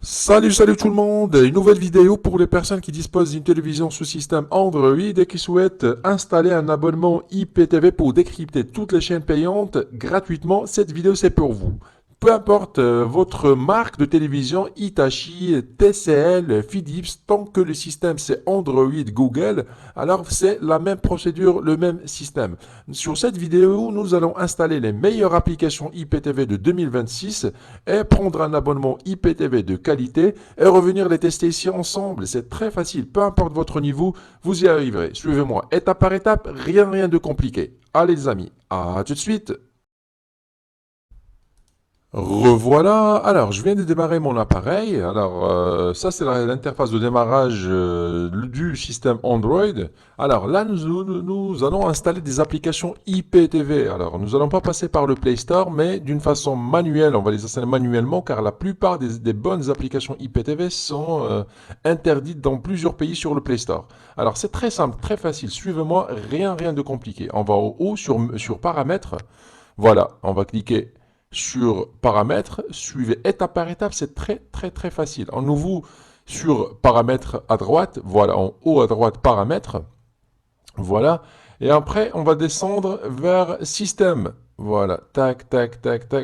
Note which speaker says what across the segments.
Speaker 1: Salut tout le monde, une nouvelle vidéo pour les personnes qui disposent d'une télévision sous système Android et qui souhaitent installer un abonnement IPTV pour décrypter toutes les chaînes payantes gratuitement. Cette vidéo c'est pour vous. Peu importe votre marque de télévision, Hitachi, TCL, Philips, tant que le système c'est Android, Google, alors c'est la même procédure, le même système. Sur cette vidéo, nous allons installer les meilleures applications IPTV de 2026 et prendre un abonnement IPTV de qualité et revenir les tester ici ensemble. C'est très facile, peu importe votre niveau, vous y arriverez. Suivez-moi étape par étape, rien de compliqué. Allez les amis, à tout de suite. Revoilà. Alors, je viens de démarrer mon appareil. Alors, ça, c'est l'interface de démarrage du système Android. Alors là, nous allons installer des applications IPTV. Alors, nous n'allons pas passer par le Play Store, mais d'une façon manuelle. On va les installer manuellement, car la plupart des bonnes applications IPTV sont interdites dans plusieurs pays sur le Play Store. Alors, c'est très simple, très facile. Suivez-moi, rien de compliqué. On va au haut sur Paramètres. Voilà, on va cliquer sur paramètres, suivez étape par étape, c'est très facile. En nouveau, sur paramètres à droite, voilà, en haut à droite, paramètres, voilà. Et après, on va descendre vers système. Voilà, tac,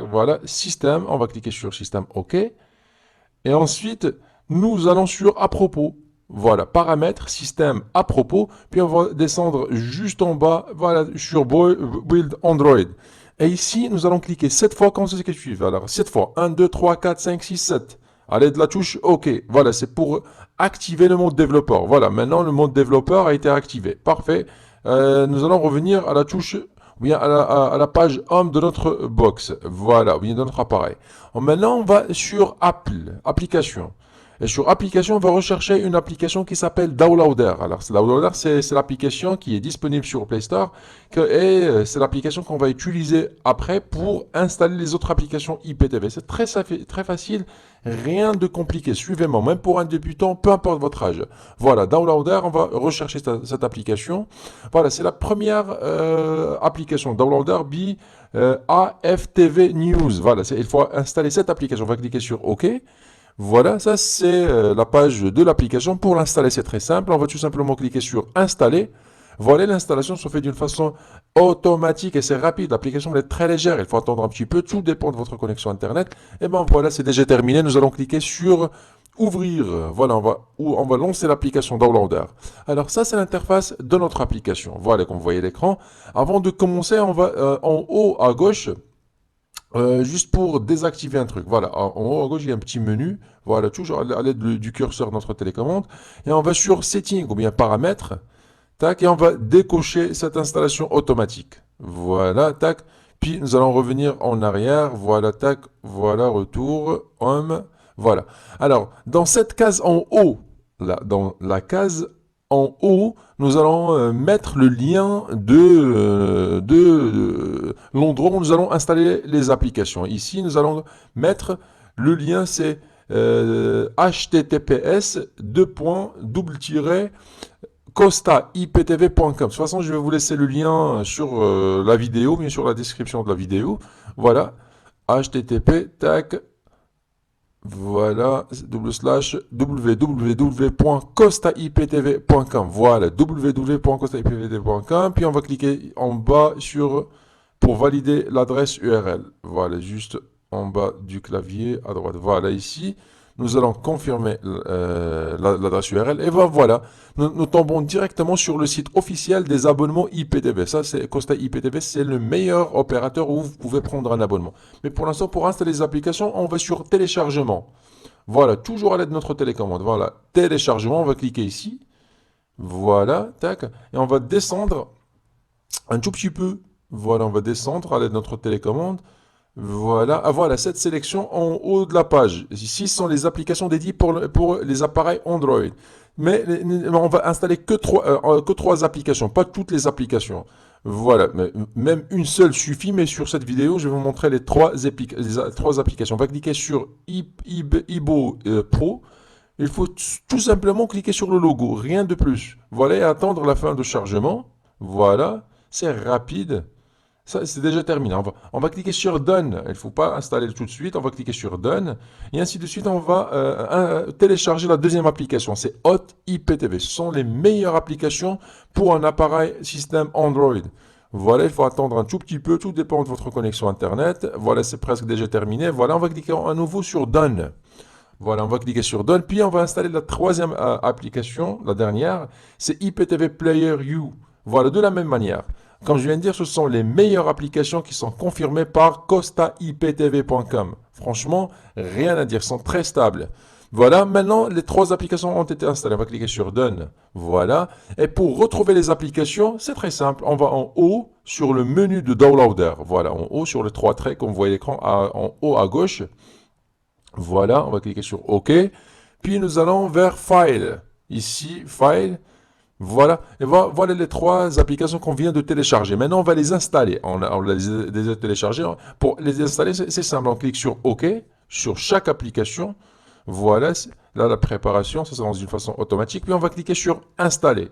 Speaker 1: voilà, système, on va cliquer sur système, OK. Et ensuite, nous allons sur à propos. Voilà, paramètres, système à propos. Puis on va descendre juste en bas, voilà, sur Build Android. Et ici, nous allons cliquer 7 fois consécutif. Alors, 7 fois. 1, 2, 3, 4, 5, 6, 7. Allez de la touche OK. Voilà, c'est pour activer le mode développeur. Voilà, maintenant le mode développeur a été activé. Parfait. Nous allons revenir à la touche, ou bien à la page Home de notre box. Voilà, ou bien de notre appareil. Maintenant, on va sur application. Et sur application, on va rechercher une application qui s'appelle Downloader. Alors, Downloader, c'est l'application qui est disponible sur Play Store et c'est l'application qu'on va utiliser après pour installer les autres applications IPTV. C'est très facile, rien de compliqué. Suivez-moi, même pour un débutant, peu importe votre âge. Voilà, Downloader, on va rechercher cette application. Voilà, c'est la première application. Downloader AFTV News. Voilà, il faut installer cette application. On va cliquer sur OK. Voilà, ça c'est la page de l'application. Pour l'installer, c'est très simple. On va tout simplement cliquer sur Installer. Voilà, l'installation se fait d'une façon automatique et c'est rapide. L'application est très légère. Il faut attendre un petit peu. Tout dépend de votre connexion Internet. Et ben voilà, c'est déjà terminé. Nous allons cliquer sur Ouvrir. Voilà, on va lancer l'application Downloader. Alors ça, c'est l'interface de notre application. Voilà, comme vous voyez l'écran. Avant de commencer, on va en haut à gauche. Juste pour désactiver un truc. Voilà, en haut à gauche, il y a un petit menu. Voilà, toujours à l'aide du curseur de notre télécommande. Et on va sur Settings ou bien Paramètres. Tac, et on va décocher cette installation automatique. Voilà, tac. Puis nous allons revenir en arrière. Voilà, tac. Voilà, retour. Home. Voilà. Alors, dans cette case en haut, là, dans la case en haut, nous allons mettre le lien de l'endroit où nous allons installer les applications. Ici, nous allons mettre le lien, c'est https costaiptv.com. De toute façon, je vais vous laisser le lien sur la vidéo, bien sûr, la description de la vidéo. Voilà, http, tac, voilà, www.costaiptv.com. Voilà, www.costaiptv.com. Puis on va cliquer en bas sur pour valider l'adresse URL. Voilà, juste en bas du clavier à droite. Voilà, ici, nous allons confirmer l'adresse URL. Et ben voilà, nous tombons directement sur le site officiel des abonnements IPTV. Ça, c'est Costa IPTV, c'est le meilleur opérateur où vous pouvez prendre un abonnement. Mais pour l'instant, pour installer les applications, on va sur téléchargement. Voilà, toujours à l'aide de notre télécommande. Voilà, téléchargement, on va cliquer ici. Voilà, tac. Et on va descendre un tout petit peu. Voilà, on va descendre à l'aide de notre télécommande. Voilà, voilà cette sélection en haut de la page. Ici, ce sont les applications dédiées pour les appareils Android. Mais on va installer que trois applications, pas toutes les applications. Voilà, mais même une seule suffit, mais sur cette vidéo, je vais vous montrer les trois applications. On va cliquer sur Ibo Pro. Il faut tout simplement cliquer sur le logo, rien de plus. Voilà, et attendre la fin de chargement. Voilà, c'est rapide. Ça, c'est déjà terminé. On va cliquer sur Done. Il ne faut pas installer tout de suite. On va cliquer sur Done. Et ainsi de suite, on va télécharger la deuxième application. C'est Hot IPTV. Ce sont les meilleures applications pour un appareil système Android. Voilà, il faut attendre un tout petit peu. Tout dépend de votre connexion Internet. Voilà, c'est presque déjà terminé. Voilà, on va cliquer à nouveau sur Done. Voilà, on va cliquer sur Done. Puis, on va installer la troisième application, la dernière. C'est IPTV Player U. Voilà, de la même manière. Comme je viens de dire, ce sont les meilleures applications qui sont confirmées par costaiptv.com. Franchement, rien à dire, sont très stables. Voilà, maintenant les trois applications ont été installées. On va cliquer sur Done. Voilà. Et pour retrouver les applications, c'est très simple. On va en haut sur le menu de Downloader. Voilà, en haut sur les trois traits comme vous voyez l'écran en haut à gauche. Voilà, on va cliquer sur OK. Puis nous allons vers File. Ici, File. Voilà, et voilà les trois applications qu'on vient de télécharger. Maintenant, on va les installer. On les a téléchargées. Pour les installer, c'est simple. On clique sur OK sur chaque application. Voilà, là la préparation, ça c'est dans une façon automatique. Puis on va cliquer sur Installer.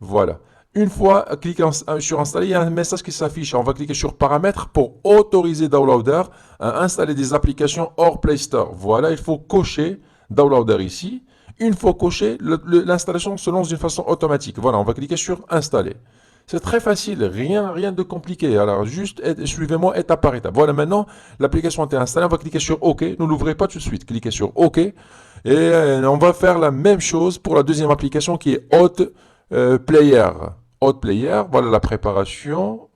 Speaker 1: Voilà. Une fois cliqué sur Installer, il y a un message qui s'affiche. On va cliquer sur Paramètres pour autoriser Downloader à installer des applications hors Play Store. Voilà, il faut cocher Downloader ici. Une fois coché, l'installation se lance d'une façon automatique. Voilà, on va cliquer sur Installer. C'est très facile, rien de compliqué. Alors, juste suivez-moi étape par étape. Voilà, maintenant, l'application a été installée. On va cliquer sur OK. Ne l'ouvrez pas tout de suite. Cliquez sur OK. Et on va faire la même chose pour la deuxième application qui est Hot Player. Hot Player, voilà la préparation.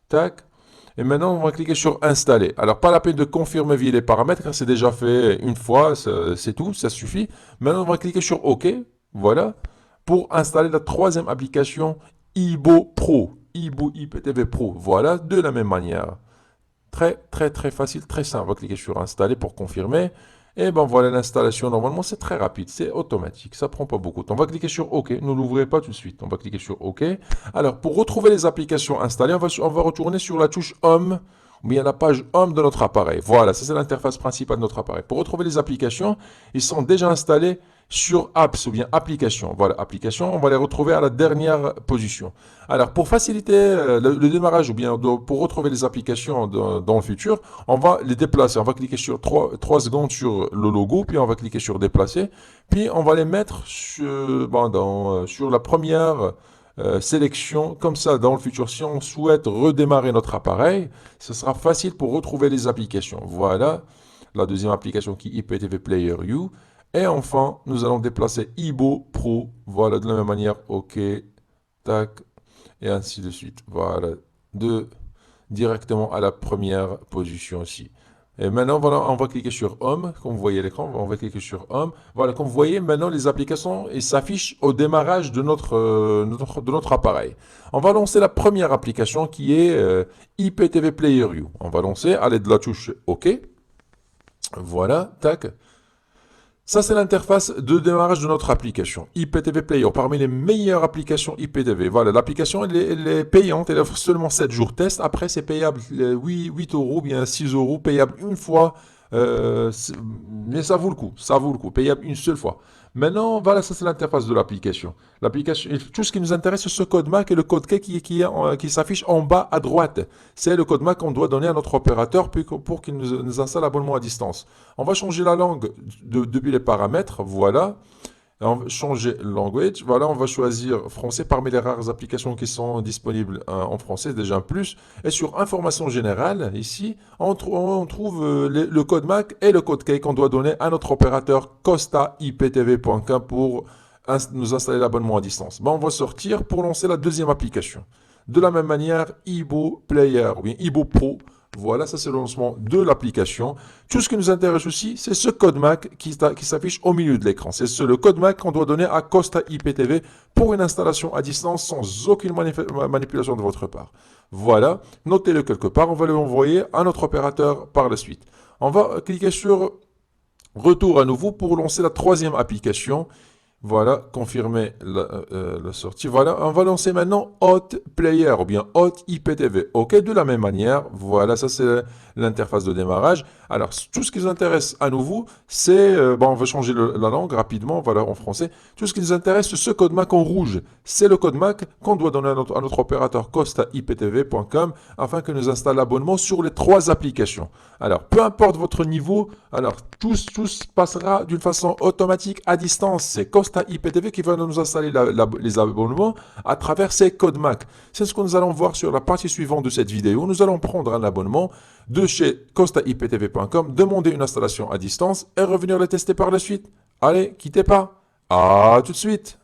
Speaker 1: Tac. Et maintenant, on va cliquer sur Installer. Alors, pas la peine de confirmer via les paramètres, car c'est déjà fait une fois, c'est tout, ça suffit. Maintenant, on va cliquer sur OK, voilà, pour installer la troisième application Ibo Pro, Ibo IPTV Pro. Voilà, de la même manière. Très facile, très simple. On va cliquer sur Installer pour confirmer. Et ben voilà l'installation. Normalement, c'est très rapide, c'est automatique. Ça prend pas beaucoup de temps. On va cliquer sur OK. Ne l'ouvrez pas tout de suite. On va cliquer sur OK. Alors, pour retrouver les applications installées, on va retourner sur la touche Home ou bien la page Home de notre appareil. Voilà, ça c'est l'interface principale de notre appareil. Pour retrouver les applications, ils sont déjà installés sur Apps ou bien Applications. Voilà, Applications, on va les retrouver à la dernière position. Alors, pour faciliter le démarrage ou bien pour retrouver les applications dans le futur, on va les déplacer. On va cliquer sur 3 secondes sur le logo, puis on va cliquer sur Déplacer. Puis, on va les mettre sur la première sélection. Comme ça, dans le futur, si on souhaite redémarrer notre appareil, ce sera facile pour retrouver les applications. Voilà, la deuxième application qui est IPTV Player U. Et enfin, nous allons déplacer Ibo Pro. Voilà, de la même manière, OK, tac, et ainsi de suite. Voilà, directement à la première position ici. Et maintenant, voilà, on va cliquer sur Home, comme vous voyez à l'écran, on va cliquer sur Home. Voilà, comme vous voyez, maintenant les applications s'affichent au démarrage de notre appareil. On va lancer la première application qui est IPTV Player U. On va lancer à l'aide de la touche OK. Voilà, tac. Ça, c'est l'interface de démarrage de notre application, IPTV Player, parmi les meilleures applications IPTV. Voilà, l'application, elle est payante, elle offre seulement 7 jours test. Après, c'est payable 8 euros, bien 6 euros, payable une fois. Mais ça vaut le coup, payable une seule fois. Maintenant, voilà, ça c'est l'interface de l'application. L'application, tout ce qui nous intéresse, c'est ce code MAC et le code key qui s'affiche en bas à droite. C'est le code MAC qu'on doit donner à notre opérateur pour qu'il nous installe l'abonnement à distance. On va changer la langue depuis les paramètres, voilà. On va changer language, voilà, on va choisir français parmi les rares applications qui sont disponibles en français, déjà un plus. Et sur information générale, ici, on trouve le code MAC et le code key qu'on doit donner à notre opérateur costaiptv.com pour nous installer l'abonnement à distance. On va sortir pour lancer la deuxième application. De la même manière, Ibo Player ou bien Ibo Pro. Voilà, ça c'est le lancement de l'application. Tout ce qui nous intéresse aussi, c'est ce code MAC qui s'affiche au milieu de l'écran. C'est le code MAC qu'on doit donner à Costa IPTV pour une installation à distance sans aucune manipulation de votre part. Voilà, notez-le quelque part, on va l'envoyer à notre opérateur par la suite. On va cliquer sur Retour à nouveau pour lancer la troisième application. Voilà, confirmer la sortie. Voilà, on va lancer maintenant Hot Player ou bien Hot IPTV. OK, de la même manière. Voilà, ça c'est l'interface de démarrage. Alors, tout ce qui nous intéresse à nouveau, c'est, bon, on va changer la langue rapidement, voilà, en français. Tout ce qui nous intéresse, c'est ce code MAC en rouge. C'est le code MAC qu'on doit donner à notre opérateur costaiptv.com afin que nous installe l'abonnement sur les trois applications. Alors, peu importe votre niveau, alors tout se passera d'une façon automatique à distance. C'est Costa IPTV qui va nous installer les abonnements à travers ces codes MAC. C'est ce que nous allons voir sur la partie suivante de cette vidéo. Nous allons prendre un abonnement de chez costaiptv.com, demander une installation à distance et revenir le tester par la suite. Allez, quittez pas. À tout de suite.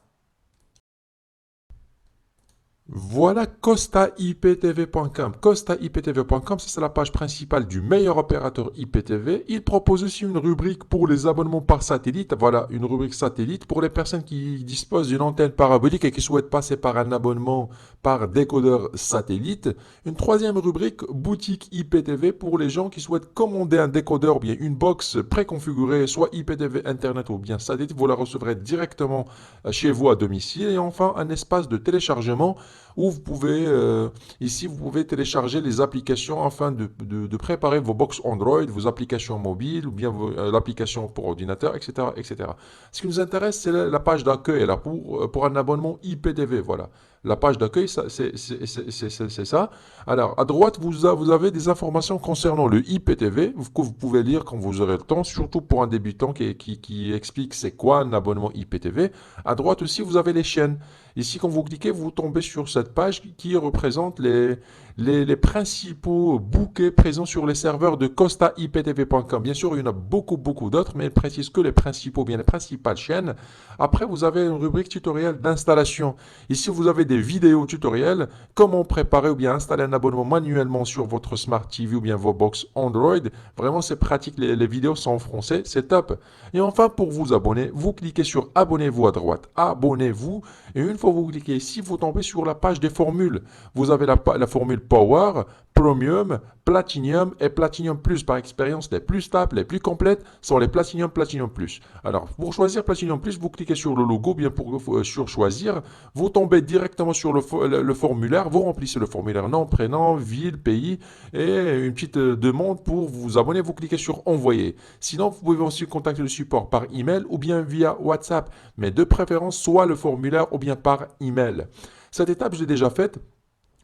Speaker 1: Voilà costaiptv.com. Costaiptv.com, c'est la page principale du meilleur opérateur IPTV. Il propose aussi une rubrique pour les abonnements par satellite. Voilà, une rubrique satellite pour les personnes qui disposent d'une antenne parabolique et qui souhaitent passer par un abonnement par décodeur satellite. Une troisième rubrique, boutique IPTV pour les gens qui souhaitent commander un décodeur ou bien une box préconfigurée, soit IPTV Internet ou bien satellite. Vous la recevrez directement chez vous à domicile. Et enfin, un espace de téléchargement où vous pouvez, ici, vous pouvez télécharger les applications afin de préparer vos box Android, vos applications mobiles ou bien l'application pour ordinateur, etc., etc. Ce qui nous intéresse, c'est la page d'accueil là pour un abonnement IPTV. Voilà. La page d'accueil, c'est ça. Alors, à droite, vous avez des informations concernant le IPTV que vous pouvez lire quand vous aurez le temps, surtout pour un débutant qui explique c'est quoi un abonnement IPTV. À droite aussi, vous avez les chaînes. Ici, quand vous cliquez, vous tombez sur cette page qui représente les principaux bouquets présents sur les serveurs de costaiptv.com. Bien sûr, il y en a beaucoup d'autres, mais il précise que les principaux, bien les principales chaînes. Après, vous avez une rubrique tutoriel d'installation. Ici, vous avez des vidéos tutoriels, comment préparer ou bien installer un abonnement manuellement sur votre Smart TV ou bien vos box Android. Vraiment, c'est pratique, les vidéos sont en français, c'est top. Et enfin, pour vous abonner, vous cliquez sur Abonnez-vous à droite. Abonnez-vous. Et une fois que vous cliquez ici, vous tombez sur la page des formules. Vous avez la formule Power, Premium, Platinum et Platinum Plus. Par expérience, les plus stables, les plus complètes sont les Platinum Plus. Alors, pour choisir Platinum Plus, vous cliquez sur le logo, bien sur Choisir. Vous tombez directement sur le formulaire. Vous remplissez le formulaire nom, prénom, ville, pays et une petite demande pour vous abonner. Vous cliquez sur Envoyer. Sinon, vous pouvez aussi contacter le support par email ou bien via WhatsApp. Mais de préférence, soit le formulaire ou bien par email. Cette étape, je l'ai déjà faite.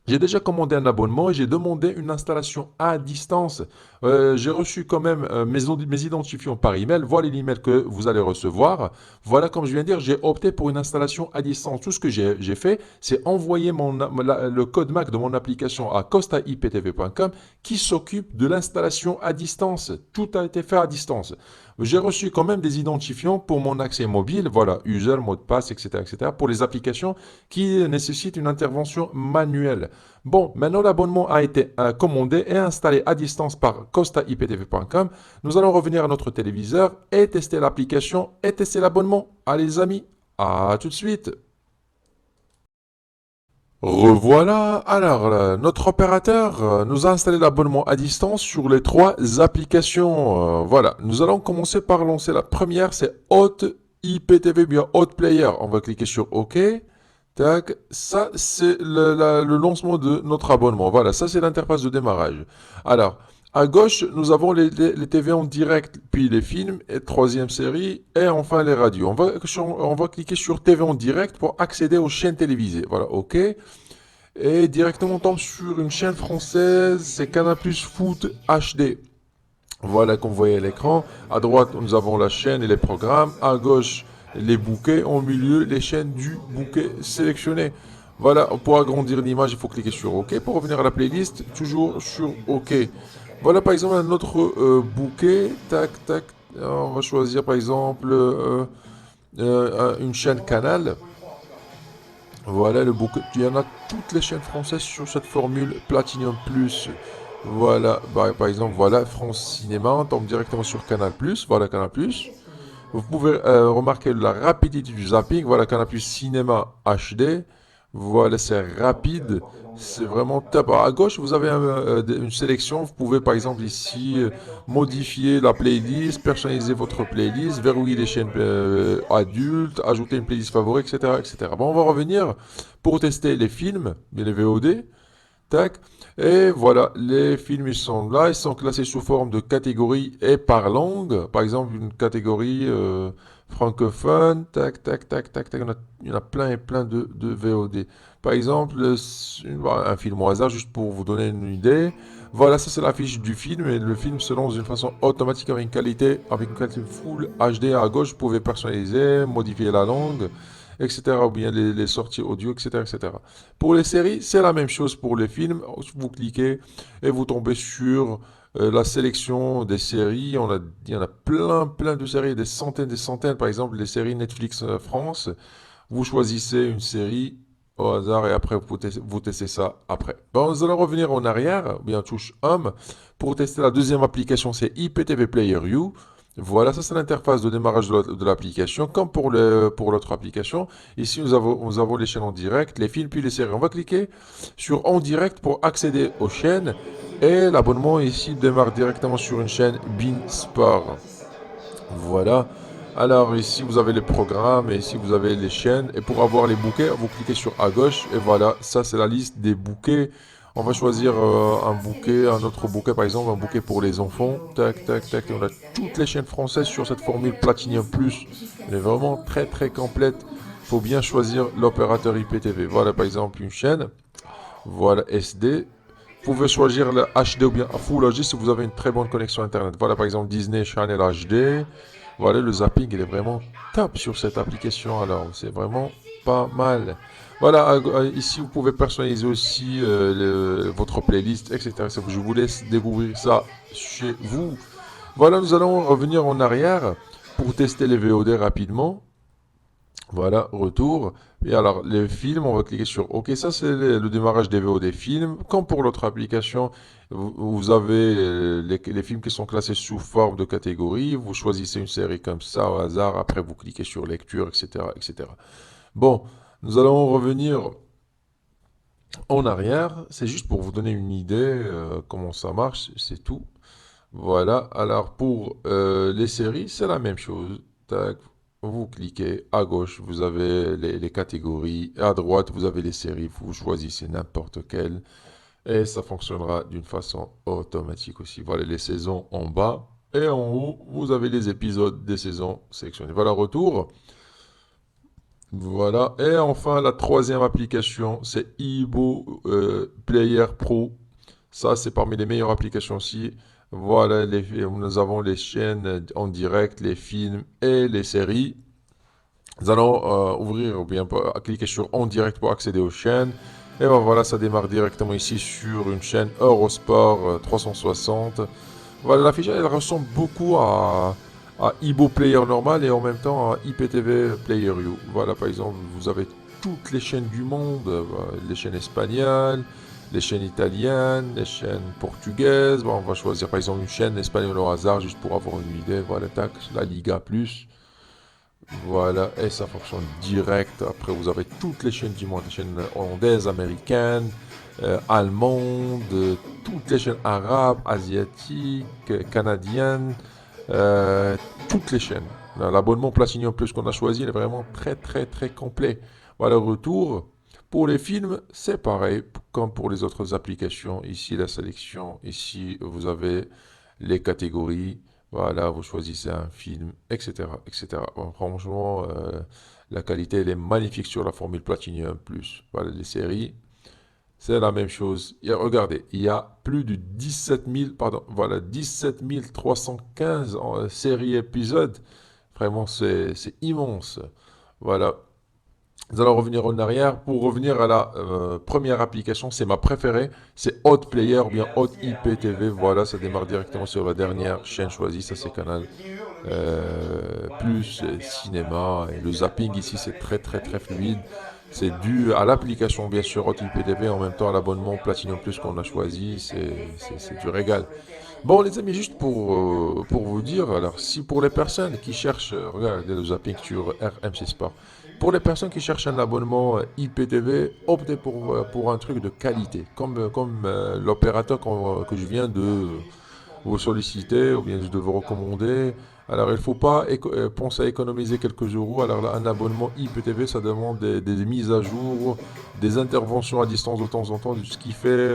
Speaker 1: J'ai déjà commandé un abonnement et j'ai demandé une installation à distance. J'ai reçu quand même mes identifiants par email. Voilà l'email que vous allez recevoir. Voilà, comme je viens de dire, j'ai opté pour une installation à distance. Tout ce que j'ai fait, c'est envoyer le code MAC de mon application à costaiptv.com qui s'occupe de l'installation à distance. Tout a été fait à distance. J'ai reçu quand même des identifiants pour mon accès mobile, voilà, user, mot de passe, etc., pour les applications qui nécessitent une intervention manuelle. Bon, maintenant l'abonnement a été commandé et installé à distance par costaiptv.com. Nous allons revenir à notre téléviseur et tester l'application et tester l'abonnement. Allez les amis, à tout de suite. Revoilà. Alors, notre opérateur nous a installé l'abonnement à distance sur les trois applications. Voilà, nous allons commencer par lancer la première, c'est Hot IPTV, bien Hot Player. On va cliquer sur OK. Tac, ça c'est le lancement de notre abonnement. Voilà, ça c'est l'interface de démarrage. Alors, à gauche, nous avons les TV en direct, puis les films, et troisième série, et enfin les radios. On va cliquer sur TV en direct pour accéder aux chaînes télévisées. Voilà, OK. Et directement, on tombe sur une chaîne française, c'est Canal+ Foot HD. Voilà, comme vous voyez à l'écran. À droite, nous avons la chaîne et les programmes. À gauche, les bouquets. Au milieu, les chaînes du bouquet sélectionné. Voilà, pour agrandir l'image, il faut cliquer sur OK. Pour revenir à la playlist, toujours sur OK. Voilà, par exemple, un autre bouquet. Tac, tac. On va choisir, par exemple, une chaîne Canal. Voilà le bouquet. Il y en a toutes les chaînes françaises sur cette formule Platinum Plus. Voilà, par exemple, voilà France Cinéma. On tombe directement sur Canal+. Voilà Canal+. Vous pouvez remarquer la rapidité du zapping. Voilà Canal+ Cinéma HD. Voilà, c'est rapide, c'est vraiment top. Alors, à gauche, vous avez une sélection. Vous pouvez par exemple ici modifier la playlist, personnaliser votre playlist, verrouiller les chaînes adultes, ajouter une playlist favorite, etc., etc. Bon, on va revenir pour tester les films, et les VOD. Tac. Et voilà, les films ils sont là, ils sont classés sous forme de catégories et par langue. Par exemple, une catégorie francophone, tac, tac, tac, tac, tac. Il y en a plein et plein de VOD. Par exemple, voilà, un film au hasard, juste pour vous donner une idée. Voilà, ça c'est la fiche du film et le film se lance d'une façon automatique avec une qualité full HD à gauche. Vous pouvez personnaliser, modifier la langue, etc. Ou bien les sorties audio, etc., etc. Pour les séries, c'est la même chose pour les films. Vous cliquez et vous tombez sur la sélection des séries. Il y en a plein, plein de séries, des centaines. Par exemple, les séries Netflix France. Vous choisissez une série au hasard et après vous testez ça après. Bon, nous allons revenir en arrière, bien touche Home. Pour tester la deuxième application, c'est IPTV Player You. Voilà, ça c'est l'interface de démarrage de l'application, comme pour l'autre application. Ici, nous avons les chaînes en direct, les films, puis les séries. On va cliquer sur en direct pour accéder aux chaînes. Et l'abonnement ici démarre directement sur une chaîne Bein Sport. Voilà. Alors ici vous avez les programmes et ici vous avez les chaînes. Et pour avoir les bouquets, vous cliquez sur à gauche et voilà, ça c'est la liste des bouquets. On va choisir un bouquet, un autre bouquet par exemple, un bouquet pour les enfants. Tac, tac, tac. Et on a toutes les chaînes françaises sur cette formule Platinum Plus. Elle est vraiment très très complète. Il faut bien choisir l'opérateur IPTV. Voilà par exemple une chaîne. Voilà SD. Vous pouvez choisir le HD ou bien Full HD si vous avez une très bonne connexion Internet. Voilà par exemple Disney Channel HD. Voilà, le zapping, il est vraiment top sur cette application. Alors, c'est vraiment pas mal. Voilà, ici, vous pouvez personnaliser aussi votre playlist, etc. Je vous laisse découvrir ça chez vous. Voilà, nous allons revenir en arrière pour tester les VOD rapidement. Voilà, retour. Et alors, les films, on va cliquer sur OK. Ça, c'est le démarrage des VO des films. Comme pour l'autre application, vous avez les films qui sont classés sous forme de catégorie. Vous choisissez une série comme ça au hasard. Après, vous cliquez sur lecture, etc., etc. Bon, nous allons revenir en arrière. C'est juste pour vous donner une idée comment ça marche. C'est tout. Voilà, alors pour les séries, c'est la même chose. Tac, vous cliquez à gauche, vous avez les catégories, et à droite, vous avez les séries, vous choisissez n'importe quelle, et ça fonctionnera d'une façon automatique aussi. Voilà les saisons en bas, et en haut, vous avez les épisodes des saisons sélectionnés. Voilà, retour. Voilà, et enfin, la troisième application, c'est Ibo Player Pro. Ça, c'est parmi les meilleures applications aussi. Voilà, nous avons les chaînes en direct, les films et les séries. Nous allons ouvrir ou bien cliquer sur en direct pour accéder aux chaînes. Et ben voilà, ça démarre directement ici sur une chaîne Eurosport 360. Voilà, l'affiche, elle ressemble beaucoup à Ibo Player normal et en même temps à IPTV Player You. Voilà, par exemple, vous avez toutes les chaînes du monde, les chaînes espagnoles, les chaînes italiennes, les chaînes portugaises. Bon, on va choisir par exemple une chaîne espagnole au hasard juste pour avoir une idée. Voilà, tac, la Liga Plus. Voilà, et ça fonctionne direct. Après, vous avez toutes les chaînes du monde, les chaînes hollandaises, américaines, allemandes, toutes les chaînes arabes, asiatiques, canadiennes, toutes les chaînes. L'abonnement Platinum Plus qu'on a choisi, il est vraiment très très très complet. Voilà, retour. Pour les films, c'est pareil, comme pour les autres applications. Ici, la sélection. Ici, vous avez les catégories. Voilà, vous choisissez un film, etc., etc. Bon, franchement, la qualité, elle est magnifique sur la formule Platinum Plus. Voilà, les séries, c'est la même chose. Regardez, il y a plus de 17 000, pardon, voilà, 17 315 séries épisodes. Vraiment, c'est immense. Voilà. Nous allons revenir en arrière pour revenir à la première application. C'est ma préférée. C'est Hot Player ou bien Hot IPTV. Voilà, ça démarre directement sur la dernière chaîne choisie. Ça, c'est Canal Plus Cinéma. Et le zapping ici, c'est très très très fluide. C'est dû à l'application, bien sûr, Hot IPTV, en même temps à l'abonnement Platinum Plus qu'on a choisi. C'est du régal. Bon, les amis, juste pour vous dire, alors, si pour les personnes qui cherchent, regardez le zapping sur RMC Sport, pour les personnes qui cherchent un abonnement IPTV, optez pour un truc de qualité, comme l'opérateur que je viens de vous solliciter ou bien de vous recommander. Alors, il ne faut pas penser à économiser quelques euros. Alors, là, un abonnement IPTV, ça demande des mises à jour, des interventions à distance de temps en temps, ce qui fait,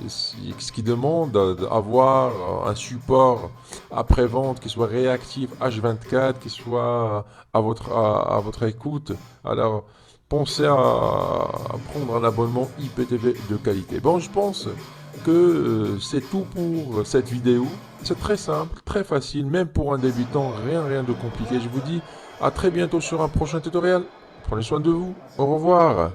Speaker 1: ce qui demande d'avoir un support après-vente qui soit réactif H24, qui soit à votre écoute. Alors, pensez à prendre un abonnement IPTV de qualité. Bon, je pense que c'est tout pour cette vidéo. C'est très simple, très facile, même pour un débutant, rien de compliqué. Je vous dis à très bientôt sur un prochain tutoriel. Prenez soin de vous. Au revoir.